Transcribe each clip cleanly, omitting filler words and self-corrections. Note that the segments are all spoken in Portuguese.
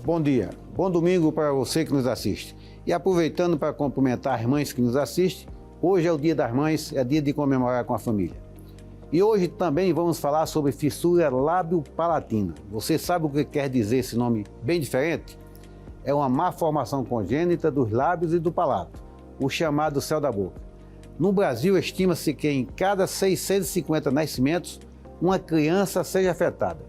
Bom dia, bom domingo para você que nos assiste. E aproveitando para cumprimentar as mães que nos assistem, hoje é o Dia das Mães, é dia de comemorar com a família. E hoje também vamos falar sobre fissura lábio-palatina. Você sabe o que quer dizer esse nome bem diferente? É uma má formação congênita dos lábios e do palato, o chamado céu da boca. No Brasil, estima-se que em cada 650 nascimentos, uma criança seja afetada.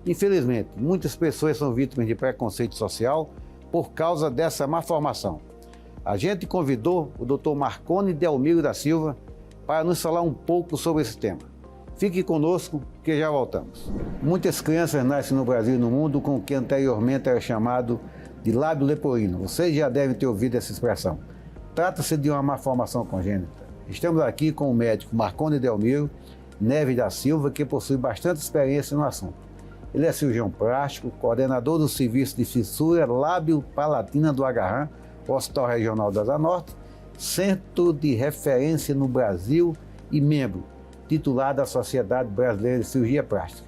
Infelizmente, muitas pessoas são vítimas de preconceito social por causa dessa má formação. A gente convidou o Dr. Marconi Delmiro da Silva para nos falar um pouco sobre esse tema. Fique conosco que já voltamos. Muitas crianças nascem no Brasil e no mundo com o que anteriormente era chamado de lábio leporino. Vocês já devem ter ouvido essa expressão. Trata-se de uma má formação congênita. Estamos aqui com o médico Marconi Delmiro Neves da Silva, que possui bastante experiência no assunto. Ele é cirurgião plástico, coordenador do Serviço de Fissura Lábio-Palatina do Agarrã, Hospital Regional da Asa Norte, centro de referência no Brasil e membro titular da Sociedade Brasileira de Cirurgia Plástica.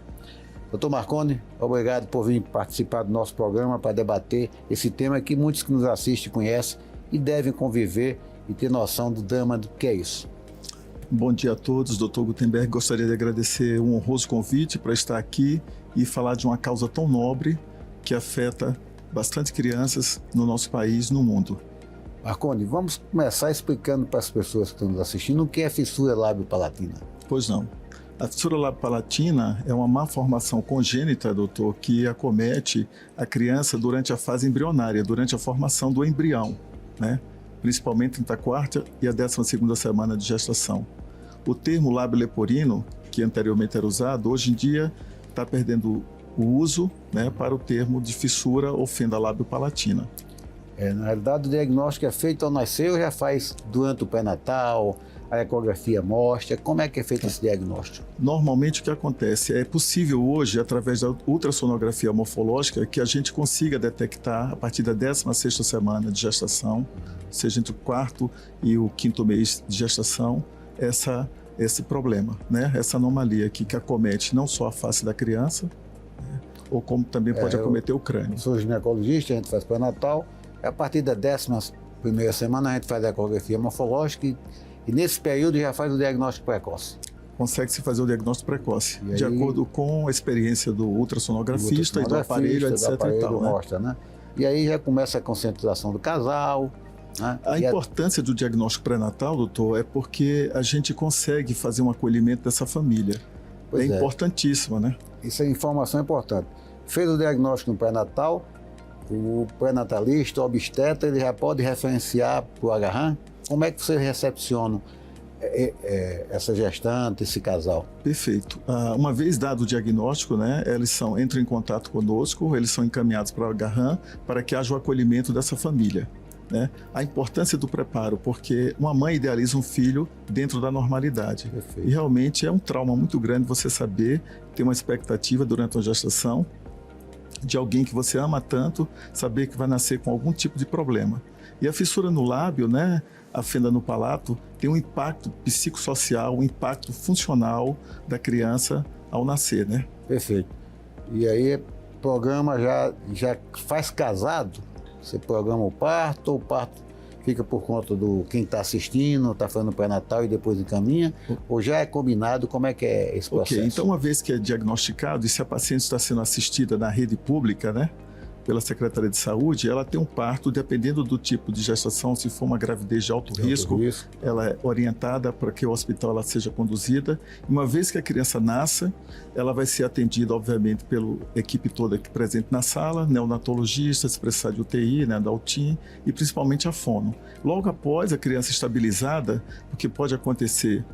Doutor Marconi, obrigado por vir participar do nosso programa para debater esse tema que muitos que nos assistem conhecem e devem conviver e ter noção do drama do que é isso. Bom dia a todos, Dr. Gutenberg. Gostaria de agradecer um honroso convite para estar aqui e falar de uma causa tão nobre que afeta bastante crianças no nosso país e no mundo. Marconi, vamos começar explicando para as pessoas que estão nos assistindo o que é fissura lábio-palatina. Pois não. A fissura lábio-palatina é uma má formação congênita, doutor, que acomete a criança durante a fase embrionária, durante a formação do embrião, né? Principalmente entre a quarta e a 12ª semana de gestação. O termo lábio leporino, que anteriormente era usado, hoje em dia está perdendo o uso, né, para o termo de fissura ou fenda lábio-palatina. Na realidade, o diagnóstico é feito ao nascer ou já faz durante o pré-natal, a ecografia mostra? Como é que é feito esse diagnóstico? Normalmente o que acontece é possível hoje, através da ultrassonografia morfológica, que a gente consiga detectar a partir da 16ª semana de gestação, seja entre o 4º e o 5º mês de gestação, esse problema, né? Essa anomalia aqui que acomete não só a face da criança, né? Ou como também pode acometer o crânio. Sou ginecologista, a gente faz pré-natal, a partir da 11ª semana a gente faz a ecografia morfológica e nesse período já faz o diagnóstico precoce. Consegue-se fazer o diagnóstico precoce, de acordo com a experiência do ultrassonografista e do aparelho, etc. E tal, né? Mostra, né? E aí já começa a conscientização do casal. Né? A importância do diagnóstico pré-natal, doutor, é porque a gente consegue fazer um acolhimento dessa família. É importantíssimo, né? Isso é informação importante. Fez o diagnóstico no pré-natal, o pré-natalista, o obstetra, ele já pode referenciar para o Agarrã. Como é que vocês recepcionam essa gestante, esse casal? Perfeito. Uma vez dado o diagnóstico, né, eles entram em contato conosco, eles são encaminhados para o Agarrã para que haja o acolhimento dessa família. Né? A importância do preparo, porque uma mãe idealiza um filho dentro da normalidade. Perfeito. E realmente é um trauma muito grande você saber, ter uma expectativa durante a gestação de alguém que você ama tanto, saber que vai nascer com algum tipo de problema. E a fissura no lábio, né, a fenda no palato, tem um impacto psicossocial, um impacto funcional da criança ao nascer, né? Perfeito. E aí, programa já faz casado? Você programa o parto, ou o parto fica por conta do quem está assistindo, está fazendo pré-natal e depois encaminha? Ou já é combinado? Como é que é esse processo? Ok, então uma vez que é diagnosticado e se a paciente está sendo assistida na rede pública, né, pela Secretaria de Saúde, ela tem um parto, dependendo do tipo de gestação, se for uma gravidez de alto risco, ela é orientada para que o hospital ela seja conduzida. Uma vez que a criança nasça, ela vai ser atendida, obviamente, pela equipe toda aqui presente na sala, neonatologista, se precisar de UTI, né, da UTIM, e principalmente a fono. Logo após a criança estabilizada, o que pode acontecer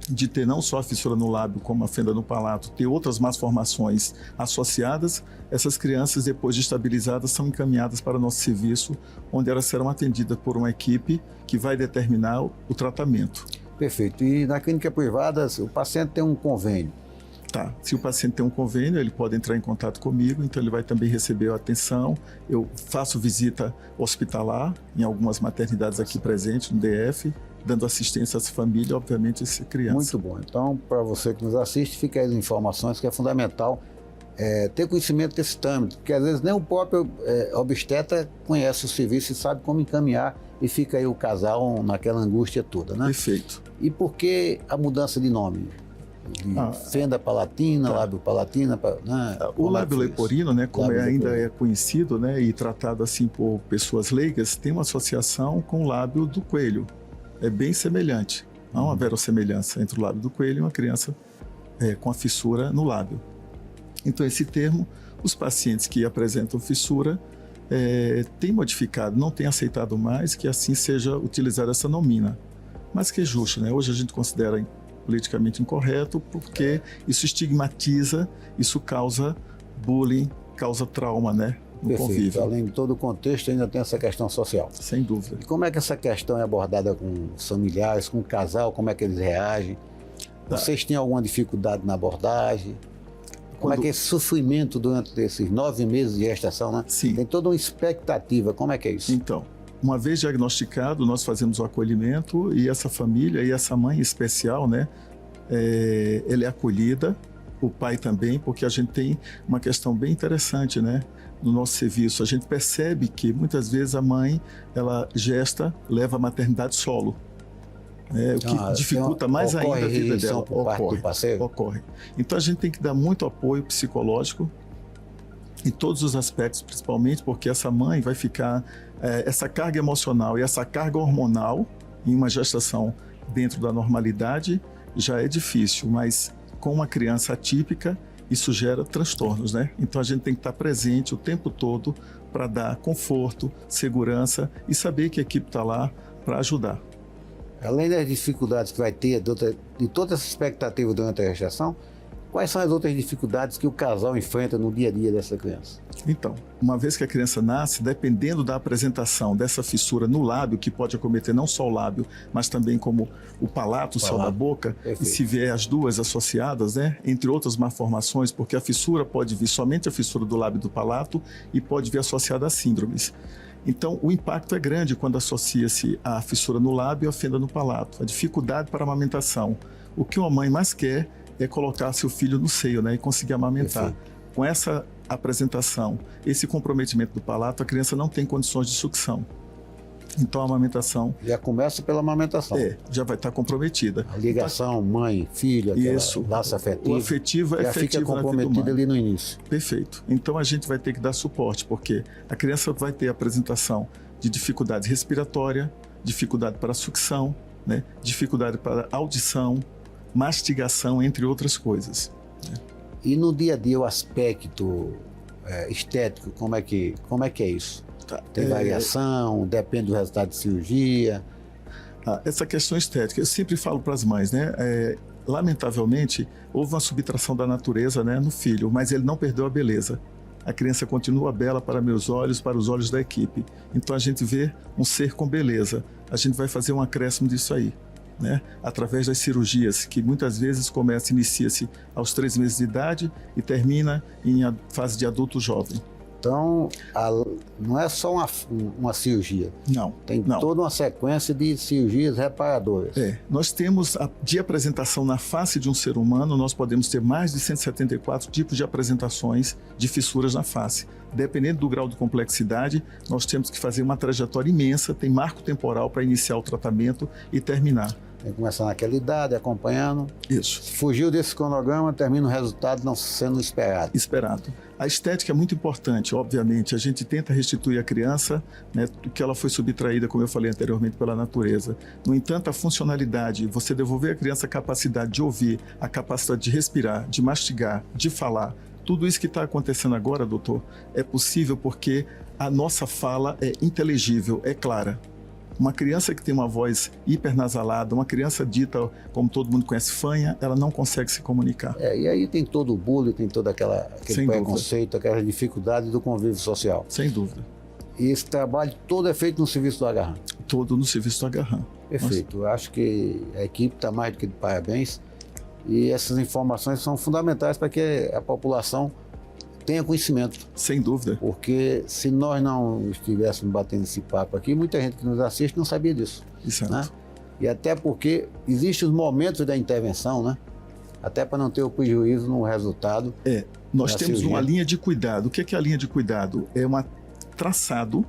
de ter não só a fissura no lábio, como a fenda no palato, ter outras más formações associadas, essas crianças, depois de estabilizadas, são encaminhadas para o nosso serviço, onde elas serão atendidas por uma equipe que vai determinar o tratamento. Perfeito. E na clínica privada, o paciente tem um convênio? Tá. Se o paciente tem um convênio, ele pode entrar em contato comigo, então ele vai também receber a atenção. Eu faço visita hospitalar em algumas maternidades aqui presentes no DF, dando assistência a essa família, obviamente, a essa criança. Muito bom. Então, para você que nos assiste, fica aí as informações que é fundamental ter conhecimento desse trâmite, porque às vezes nem o próprio obstetra conhece o serviço e sabe como encaminhar, e fica aí o casal naquela angústia toda, né? Perfeito. E por que a mudança de nome? Fenda palatina, lábio palatina, né? O lábio leporino, né, como ainda é conhecido, né, e tratado assim por pessoas leigas, tem uma associação com o lábio do coelho. É bem semelhante. Há uma verossemelhança entre o lábio do coelho e uma criança com a fissura no lábio. Então, esse termo, os pacientes que apresentam fissura têm modificado, não têm aceitado mais que assim seja utilizada essa nomina. Mas que é justo, né? Hoje a gente considera politicamente incorreto, porque isso estigmatiza, isso causa bullying, causa trauma, né, no Perfeito. convívio. Além de todo o contexto, ainda tem essa questão social. Sem dúvida. E como é que essa questão é abordada com os familiares, com o casal, como é que eles reagem? Vocês têm alguma dificuldade na abordagem? Como é que é esse sofrimento durante esses 9 meses de gestação, né? Sim. Tem toda uma expectativa, como é que é isso? Então, uma vez diagnosticado, nós fazemos o acolhimento e essa família e essa mãe especial, né, ela é acolhida, o pai também, porque a gente tem uma questão bem interessante, né, no nosso serviço. A gente percebe que muitas vezes a mãe, ela gesta, leva a maternidade solo. O que dificulta mais ainda a vida dela. Ocorre. Então a gente tem que dar muito apoio psicológico em todos os aspectos, principalmente porque essa mãe vai ficar, essa carga emocional e essa carga hormonal em uma gestação dentro da normalidade já é difícil, mas com uma criança atípica isso gera transtornos, né? Então a gente tem que estar presente o tempo todo para dar conforto, segurança e saber que a equipe está lá para ajudar. Além das dificuldades que vai ter, de toda essa expectativa durante a gestação, quais são as outras dificuldades que o casal enfrenta no dia a dia dessa criança? Então, uma vez que a criança nasce, dependendo da apresentação dessa fissura no lábio, que pode acometer não só o lábio, mas também como o palato, o céu da boca, e se vier as duas associadas, né, entre outras malformações, porque a fissura pode vir somente a fissura do lábio e do palato e pode vir associada a síndromes. Então, o impacto é grande quando associa-se a fissura no lábio e a fenda no palato, a dificuldade para a amamentação. O que uma mãe mais quer é colocar seu filho no seio, né, e conseguir amamentar. Perfeito. Com essa apresentação, esse comprometimento do palato, a criança não tem condições de sucção. Então a amamentação... Já começa pela amamentação. Já vai estar comprometida. A ligação mãe, filho, laço afetivo. O afetivo é já fica comprometida ali no início. Perfeito. Então a gente vai ter que dar suporte, porque a criança vai ter apresentação de dificuldade respiratória, dificuldade para sucção, né, dificuldade para audição, mastigação, entre outras coisas. E no dia a dia o aspecto estético, como é que é isso? Tem variação, depende do resultado de cirurgia? Essa questão estética, eu sempre falo para as mães, né? Lamentavelmente, houve uma subtração da natureza, né, no filho, mas ele não perdeu a beleza. A criança continua bela para meus olhos, para os olhos da equipe. Então a gente vê um ser com beleza. A gente vai fazer um acréscimo disso aí, né? Através das cirurgias, que muitas vezes inicia-se aos 3 meses de idade e termina em fase de adulto jovem. Então, não é só uma cirurgia. Não. Tem toda uma sequência de cirurgias reparadoras. Nós temos, de apresentação na face de um ser humano, nós podemos ter mais de 174 tipos de apresentações de fissuras na face. Dependendo do grau de complexidade, nós temos que fazer uma trajetória imensa, tem marco temporal para iniciar o tratamento e terminar. Tem que começar naquela idade, acompanhando. Isso. Se fugiu desse cronograma, termina o resultado não sendo esperado. Esperado. A estética é muito importante, obviamente. A gente tenta restituir a criança, né, que ela foi subtraída, como eu falei anteriormente, pela natureza. No entanto, a funcionalidade, você devolver à criança a capacidade de ouvir, a capacidade de respirar, de mastigar, de falar, tudo isso que está acontecendo agora, doutor, é possível porque a nossa fala é inteligível, é clara. Uma criança que tem uma voz hipernasalada, uma criança dita, como todo mundo conhece, fanha, ela não consegue se comunicar. E aí tem todo o bullying, tem todo aquele preconceito, aquela dificuldade do convívio social. Sem dúvida. E esse trabalho todo é feito no serviço do Agarram? Todo no serviço do Agarram. Perfeito. Eu acho que a equipe está mais do que de parabéns. E essas informações são fundamentais para que a população tenha conhecimento. Sem dúvida. Porque se nós não estivéssemos batendo esse papo aqui, muita gente que nos assiste não sabia disso. Exato. Né? E até porque existem os momentos da intervenção, né? Até para não ter o prejuízo no resultado. Nós temos uma linha de cuidado. O que é a linha de cuidado? É um traçado,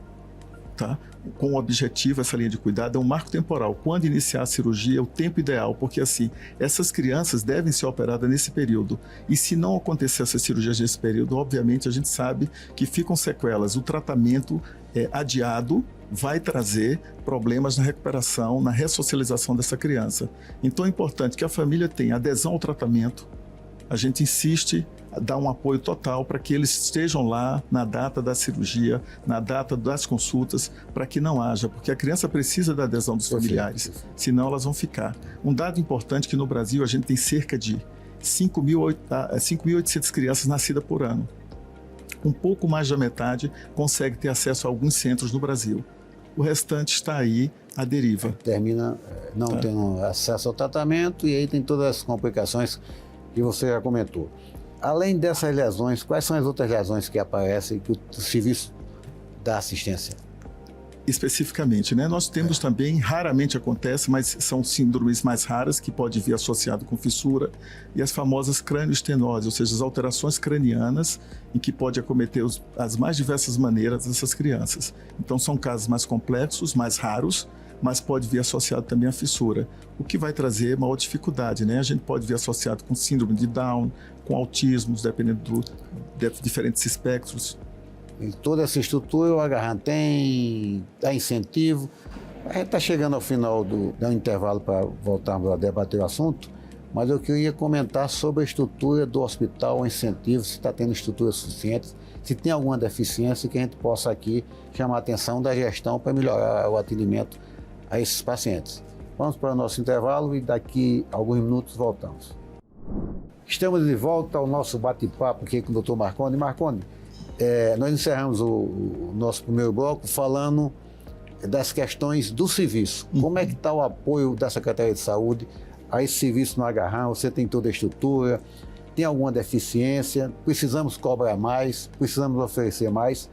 tá? Com o objetivo, essa linha de cuidado é um marco temporal. Quando iniciar a cirurgia, é o tempo ideal, porque assim, essas crianças devem ser operadas nesse período. E se não acontecer essas cirurgias nesse período, obviamente a gente sabe que ficam sequelas. O tratamento adiado vai trazer problemas na recuperação, na ressocialização dessa criança. Então é importante que a família tenha adesão ao tratamento. A gente insiste a dar um apoio total para que eles estejam lá na data da cirurgia, na data das consultas, para que não haja, porque a criança precisa da adesão dos familiares, senão elas vão ficar. Um dado importante que no Brasil a gente tem cerca de 5.800 crianças nascidas por ano. Um pouco mais da metade consegue ter acesso a alguns centros no Brasil. O restante está aí à deriva. Termina não tendo acesso ao tratamento e aí tem todas as complicações que você já comentou. Além dessas lesões, quais são as outras lesões que aparecem que o serviço dá assistência? Especificamente, né? Nós temos também, raramente acontece, mas são síndromes mais raras que pode vir associado com fissura e as famosas cranioestenoses, ou seja, as alterações cranianas em que pode acometer as mais diversas maneiras dessas crianças. Então são casos mais complexos, mais raros, mas pode vir associado também à fissura, o que vai trazer maior dificuldade, né? A gente pode vir associado com síndrome de Down, com autismo, dependendo de diferentes espectros. E toda essa estrutura o Agarran tem, dá incentivo. A gente está chegando ao final do intervalo para voltarmos a debater o assunto, mas eu queria comentar sobre a estrutura do hospital, o incentivo, se está tendo estruturas suficientes, se tem alguma deficiência que a gente possa aqui chamar a atenção da gestão para melhorar o atendimento a esses pacientes. Vamos para o nosso intervalo e daqui a alguns minutos voltamos. Estamos de volta ao nosso bate-papo aqui com o Dr. Marcondes. Marcondes, nós encerramos o nosso primeiro bloco falando das questões do serviço. Como é que está o apoio da Secretaria de Saúde a esse serviço no Agarran? Você tem toda a estrutura, tem alguma deficiência, precisamos cobrar mais, precisamos oferecer mais.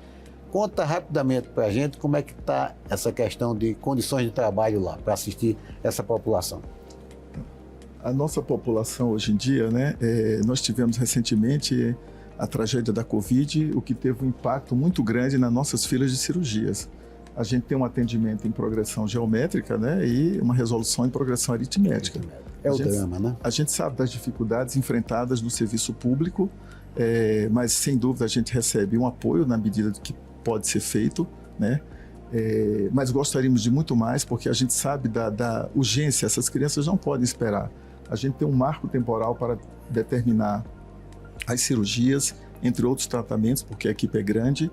Conta rapidamente para a gente como é que está essa questão de condições de trabalho lá, para assistir essa população. A nossa população hoje em dia, né, nós tivemos recentemente a tragédia da Covid, o que teve um impacto muito grande nas nossas filas de cirurgias. A gente tem um atendimento em progressão geométrica, né, e uma resolução em progressão aritmética. É o drama, né? A gente sabe das dificuldades enfrentadas no serviço público, mas sem dúvida a gente recebe um apoio na medida do que pode ser feito, né? Mas gostaríamos de muito mais, porque a gente sabe da urgência, essas crianças não podem esperar. A gente tem um marco temporal para determinar as cirurgias, entre outros tratamentos, porque a equipe é grande,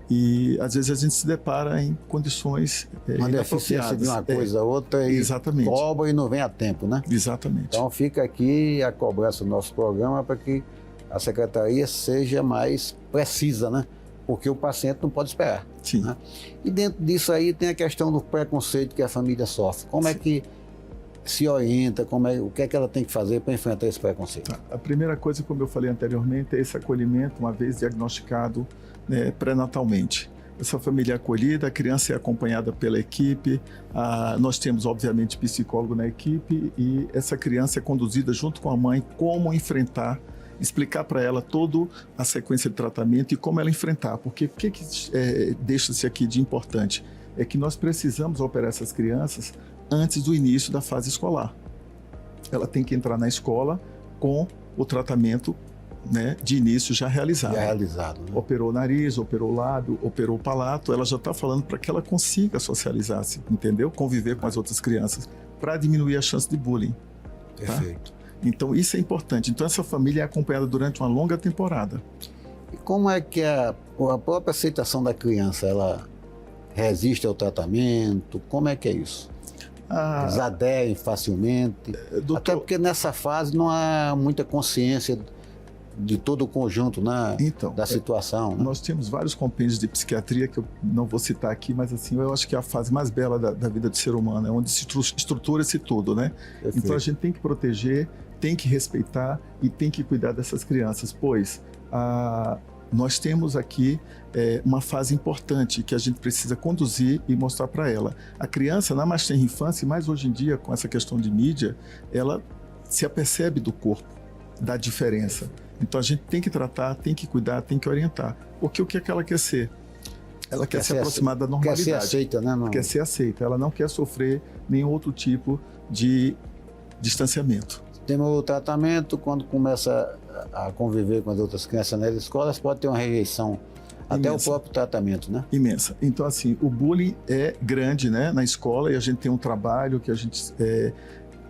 e às vezes a gente se depara em condições uma deficiência de uma coisa ou outra e exatamente. Cobra e não vem a tempo, né? Exatamente. Então fica aqui a cobrança do nosso programa para que a Secretaria seja mais precisa, né? Porque o paciente não pode esperar. Sim. Né? E dentro disso aí tem a questão do preconceito que a família sofre. Como é que se orienta, o que é que ela tem que fazer para enfrentar esse preconceito? A primeira coisa, como eu falei anteriormente, é esse acolhimento, uma vez diagnosticado, né, pré-natalmente. Essa família é acolhida, a criança é acompanhada pela equipe, nós temos, obviamente, psicólogo na equipe e essa criança é conduzida junto com a mãe como enfrentar, explicar para ela toda a sequência de tratamento e como ela enfrentar. Porque o que deixa-se aqui de importante é que nós precisamos operar essas crianças antes do início da fase escolar. Ela tem que entrar na escola com o tratamento, né, de início já realizado. Já realizado, né? Operou o nariz, operou o lábio, operou o palato, ela já está falando para que ela consiga socializar, entendeu? Conviver com as outras crianças, para diminuir a chance de bullying. Perfeito. Tá? Então isso é importante. Então essa família é acompanhada durante uma longa temporada. E como é que a própria aceitação da criança, ela resiste ao tratamento? Como é que é isso? Eles aderem facilmente? Doutor, até porque nessa fase não há muita consciência de todo o conjunto, né, da situação. Né? Nós temos vários compêndios de psiquiatria que eu não vou citar aqui, mas assim, eu acho que é a fase mais bela da vida do ser humano, é onde se estrutura-se tudo, né? Perfeito. Então a gente tem que proteger, tem que respeitar e tem que cuidar dessas crianças, pois nós temos aqui uma fase importante que a gente precisa conduzir e mostrar para ela. A criança, na mais tenra infância, e mais hoje em dia com essa questão de mídia, ela se apercebe do corpo, da diferença. Então a gente tem que tratar, tem que cuidar, tem que orientar. Porque o que é que ela quer ser? Ela quer se aproximar da normalidade. Quer ser aceita, né? Não... Quer ser aceita. Ela não quer sofrer nenhum outro tipo de distanciamento. Temos o tratamento, quando começa a conviver com as outras crianças nas escolas, pode ter uma rejeição, até o próprio tratamento, né? Imensa. Então, assim, o bullying é grande, né, na escola, e a gente tem um trabalho que a gente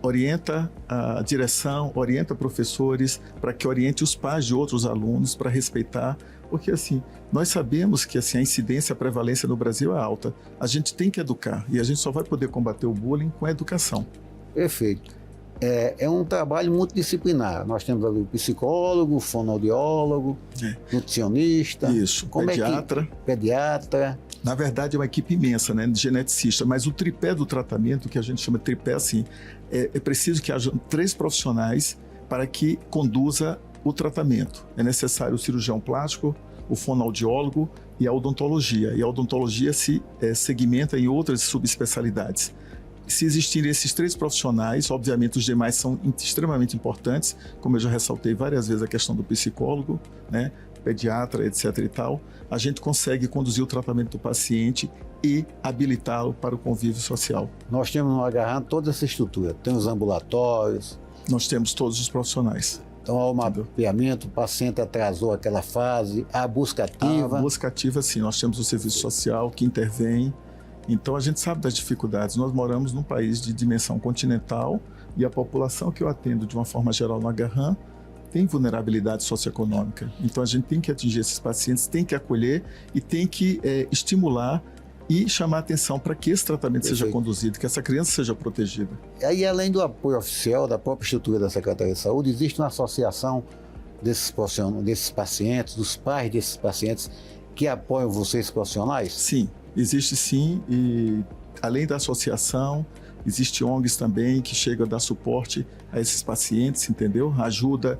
orienta a direção, orienta professores, para que oriente os pais de outros alunos para respeitar, porque, assim, nós sabemos que assim, a incidência, a prevalência no Brasil é alta. A gente tem que educar, e a gente só vai poder combater o bullying com a educação. Perfeito. É um trabalho multidisciplinar. Nós temos ali o psicólogo, o fonoaudiólogo, nutricionista. Isso, pediatra. Pediatra. Na verdade, é uma equipe imensa, né, de geneticista, mas o tripé do tratamento, que a gente chama de tripé, assim, é preciso que haja 3 profissionais para que conduza o tratamento. É necessário o cirurgião plástico, o fonoaudiólogo e a odontologia. E a odontologia se segmenta em outras subespecialidades. Se existirem esses 3 profissionais, obviamente os demais são extremamente importantes, como eu já ressaltei várias vezes a questão do psicólogo, né, pediatra, etc. e tal, a gente consegue conduzir o tratamento do paciente e habilitá-lo para o convívio social. Nós temos no Agarran toda essa estrutura, tem os ambulatórios. Nós temos todos os profissionais. Então, há o mapeamento, o paciente atrasou aquela fase, a busca ativa. A busca ativa, sim, nós temos o serviço social que intervém. Então, a gente sabe das dificuldades. Nós moramos num país de dimensão continental e a população que eu atendo, de uma forma geral, no Agarran, tem vulnerabilidade socioeconômica. Então, a gente tem que atingir esses pacientes, tem que acolher e tem que estimular e chamar a atenção para que esse tratamento seja conduzido, que essa criança seja protegida. Aí, além do apoio oficial da própria estrutura da Secretaria de Saúde, existe uma associação desses pacientes, dos pais desses pacientes, que apoiam vocês profissionais? Sim. Existe sim, e além da associação, existe ONGs também que chegam a dar suporte a esses pacientes, entendeu? Ajuda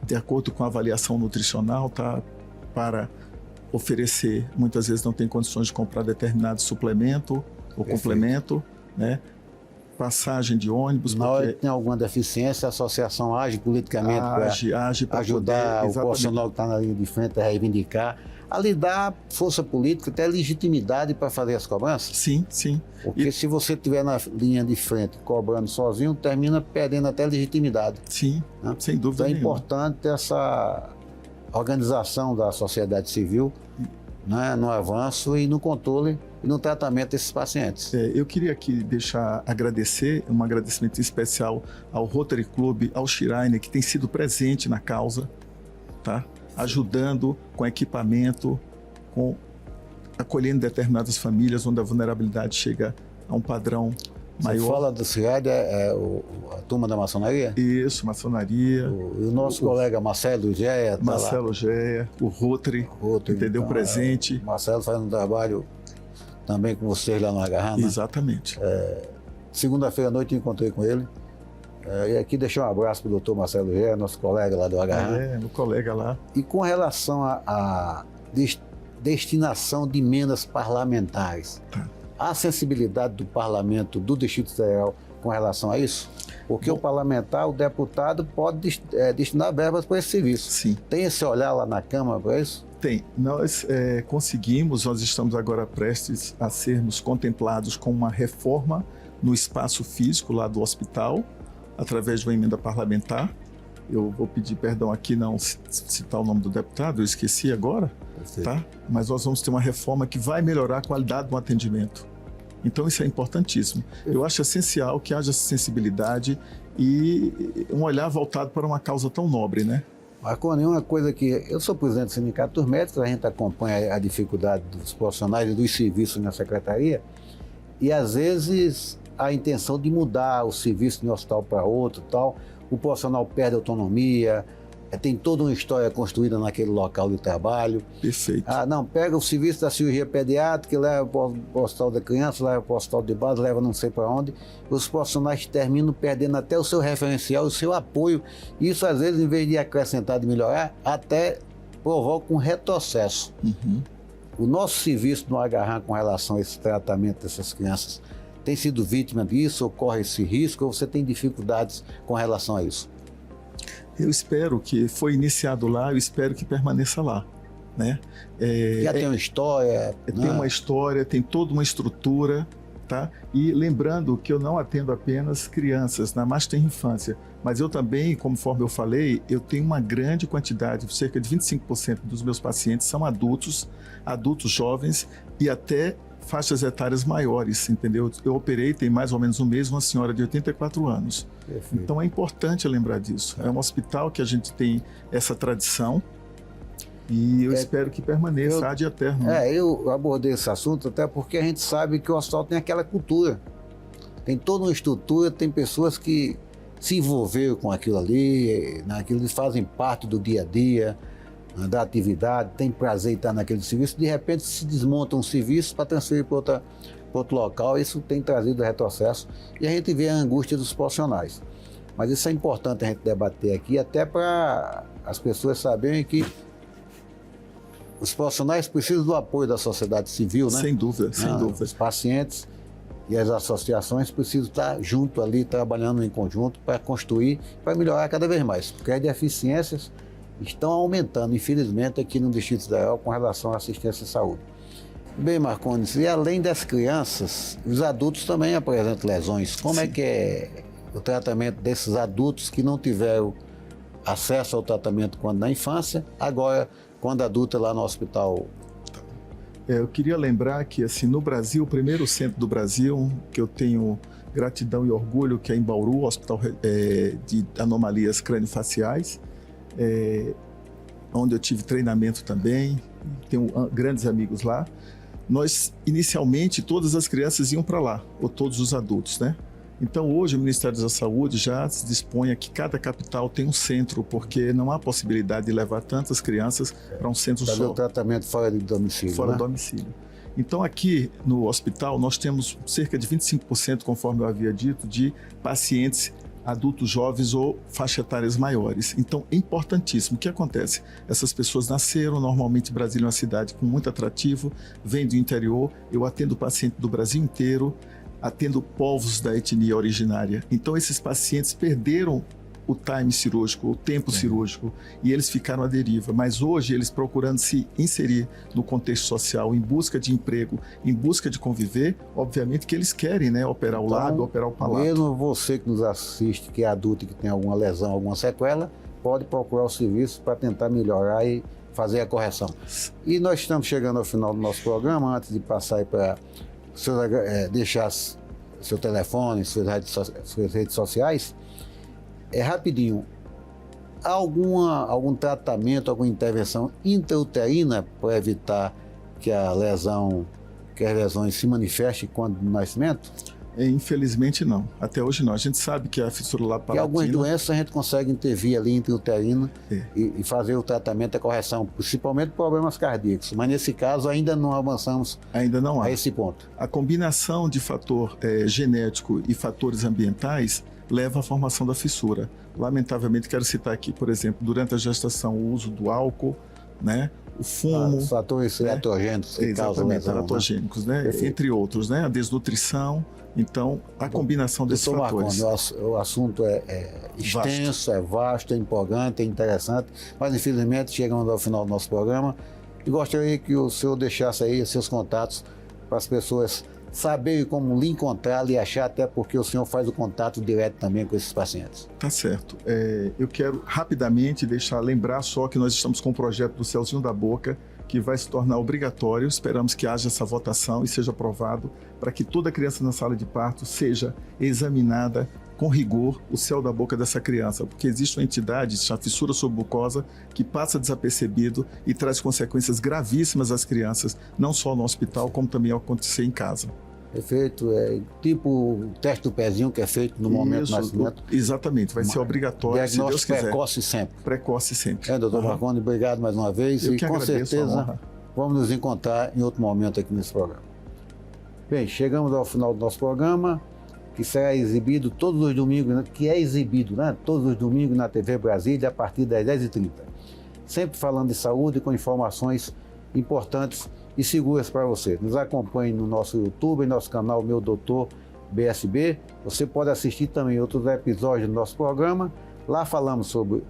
de acordo com a avaliação nutricional, tá? Para oferecer, muitas vezes não tem condições de comprar determinado suplemento ou complemento, né? Passagem de ônibus. Na hora que tem alguma deficiência, a associação age politicamente para ajudar o profissional que está na linha de frente a reivindicar, a lhe dar força política, até legitimidade para fazer as cobranças? Sim, sim. Porque se você estiver na linha de frente cobrando sozinho, termina perdendo até legitimidade. Sim, né? Sem dúvida nenhuma. Então é nenhuma. importante essa organização da sociedade civil, né, no avanço e no controle e no tratamento desses pacientes. Eu queria aqui um agradecimento especial ao Rotary Club, ao Shirine, que tem sido presente na causa, tá? Ajudando com equipamento, acolhendo determinadas famílias onde a vulnerabilidade chega a um padrão maior. Você fala do CIAD, a turma da maçonaria? Isso, maçonaria. E o nosso colega Marcelo Geia. Marcelo Geia, o Rotary, entendeu? Então, presente. Marcelo faz um trabalho também com vocês lá no Agarran, né? Exatamente. Segunda-feira à noite eu encontrei com ele. E aqui deixar um abraço para o doutor Marcelo Geia, nosso colega lá do Agarran. Meu colega lá. E com relação à destinação de emendas parlamentares, há sensibilidade do parlamento do Distrito Federal com relação a isso? Porque o parlamentar, o deputado, pode destinar verbas para esse serviço. Sim. Tem esse olhar lá na Câmara para isso? Tem. Nós nós estamos agora prestes a sermos contemplados com uma reforma no espaço físico lá do hospital, através de uma emenda parlamentar. Eu vou pedir perdão aqui, não citar o nome do deputado, eu esqueci agora, tá? Mas nós vamos ter uma reforma que vai melhorar a qualidade do atendimento. Então isso é importantíssimo. Eu acho essencial que haja sensibilidade e um olhar voltado para uma causa tão nobre, né? Marconi, uma coisa que... Eu sou presidente do Sindicato dos Médicos, a gente acompanha a dificuldade dos profissionais e dos serviços na secretaria, e às vezes a intenção de mudar o serviço de um hospital para outro, tal, o profissional perde autonomia, tem toda uma história construída naquele local de trabalho. Perfeito. Não, pega o serviço da cirurgia pediátrica, leva para o hospital da criança, leva para o hospital de base, leva não sei para onde. Os profissionais terminam perdendo até o seu referencial, o seu apoio. Isso, às vezes, em vez de acrescentar, de melhorar, até provoca um retrocesso. O nosso serviço no Agarram com relação a esse tratamento dessas crianças tem sido vítima disso, ocorre esse risco, ou você tem dificuldades com relação a isso? Eu espero que foi iniciado lá, eu espero que permaneça lá, né? Já tem uma história, tem uma história, tem toda uma estrutura, tá? E lembrando que eu não atendo apenas crianças na mais tenra infância, mas eu também, conforme eu falei, eu tenho uma grande quantidade, cerca de 25% dos meus pacientes são adultos jovens e até faixas etárias maiores, entendeu? Eu operei, tem mais ou menos um mês, uma senhora de 84 anos. Perfeito. Então é importante lembrar disso. É um hospital que a gente tem essa tradição e eu espero que permaneça ad eterno. Eu abordei esse assunto até porque a gente sabe que o hospital tem aquela cultura. Tem toda uma estrutura, tem pessoas que se envolveram com aquilo ali, naquilo, eles fazem parte do dia a dia, da atividade, tem prazer em estar naquele serviço, de repente se desmonta um serviço para transferir para outro local, isso tem trazido retrocesso e a gente vê a angústia dos profissionais. Mas isso é importante a gente debater aqui, até para as pessoas saberem que os profissionais precisam do apoio da sociedade civil, né? Sem dúvida, sem dúvida. Os pacientes e as associações precisam estar junto ali, trabalhando em conjunto para construir, para melhorar cada vez mais, porque as deficiências estão aumentando, infelizmente, aqui no Distrito Federal com relação à assistência à saúde. Bem, Marcondes, e além das crianças, os adultos também apresentam lesões. Como é que é o tratamento desses adultos que não tiveram acesso ao tratamento quando na infância, agora quando adulto lá no hospital? Eu queria lembrar que, assim, no Brasil, o primeiro centro do Brasil, que eu tenho gratidão e orgulho, que é em Bauru, Hospital de Anomalias Craniofaciais, onde eu tive treinamento também, tenho grandes amigos lá. Nós, inicialmente, todas as crianças iam para lá, ou todos os adultos, né? Então, hoje, o Ministério da Saúde já se dispõe a que cada capital tem um centro, porque não há possibilidade de levar tantas crianças para um centro só. Fazer o tratamento fora do domicílio, Fora né? do domicílio. Então, aqui no hospital, nós temos cerca de 25%, conforme eu havia dito, de pacientes adultos jovens ou faixa etárias maiores. Então, é importantíssimo. O que acontece? Essas pessoas nasceram, normalmente Brasília é uma cidade com muito atrativo, vem do interior, eu atendo paciente do Brasil inteiro, atendo povos da etnia originária. Então, esses pacientes perderam o time cirúrgico, o tempo cirúrgico, e eles ficaram à deriva. Mas hoje, eles procurando se inserir no contexto social, em busca de emprego, em busca de conviver, obviamente que eles querem, né, operar o lábio, operar o palato. Mesmo você que nos assiste, que é adulto e que tem alguma lesão, alguma sequela, pode procurar o serviço para tentar melhorar e fazer a correção. E nós estamos chegando ao final do nosso programa. Antes de passar aí para deixar seu telefone, suas redes sociais, rapidinho, algum tratamento, alguma intervenção intrauterina para evitar que as lesões se manifestem quando no nascimento? Infelizmente não, até hoje não. A gente sabe que a fissura labopalatina... E algumas doenças a gente consegue intervir ali intrauterina e fazer o tratamento e a correção, principalmente problemas cardíacos, mas nesse caso ainda não avançamos a esse ponto. A combinação de fator genético e fatores ambientais leva à formação da fissura. Lamentavelmente, quero citar aqui, por exemplo, durante a gestação, o uso do álcool, né? O fumo... Os fatores iatrogênicos que causam lesão, iatrogênicos, né? Entre outros, né? A desnutrição. Então, a combinação desses fatores. Marcondes, o assunto é extenso, é vasto, é empolgante, é interessante, mas infelizmente chegamos ao final do nosso programa e gostaria que o senhor deixasse aí seus contatos para as pessoas saberem como lhe encontrar, lhe achar, até porque o senhor faz o contato direto também com esses pacientes. Tá certo. Eu quero rapidamente lembrar só que nós estamos com um projeto do Céuzinho da Boca, que vai se tornar obrigatório. Esperamos que haja essa votação e seja aprovado para que toda criança na sala de parto seja examinada com rigor o céu da boca dessa criança, porque existe uma entidade, a fissura submucosa, que passa desapercebido e traz consequências gravíssimas às crianças, não só no hospital, como também ao acontecer em casa. Perfeito, tipo o teste do pezinho que é feito no momento do nascimento. Exatamente, vai ser obrigatório, se Deus quiser. Precoce sempre. Precoce sempre. Doutor Marcondes, obrigado mais uma vez. Eu que com agradeço, certeza vamos nos encontrar em outro momento aqui nesse programa. Bem, chegamos ao final do nosso programa, que será exibido todos os domingos, todos os domingos na TV Brasília, a partir das 10h30. sempre falando de saúde com informações importantes e seguras para você. Nos acompanhe no nosso YouTube, no nosso canal Meu Doutor BSB. Você pode assistir também outros episódios do nosso programa. Lá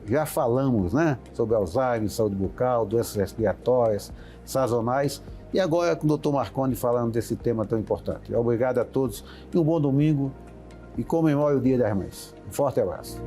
já falamos, né, sobre Alzheimer, saúde bucal, doenças respiratórias, sazonais. E agora com o Dr. Marconi falando desse tema tão importante. Obrigado a todos e um bom domingo e comemore o Dia das Mães. Um forte abraço.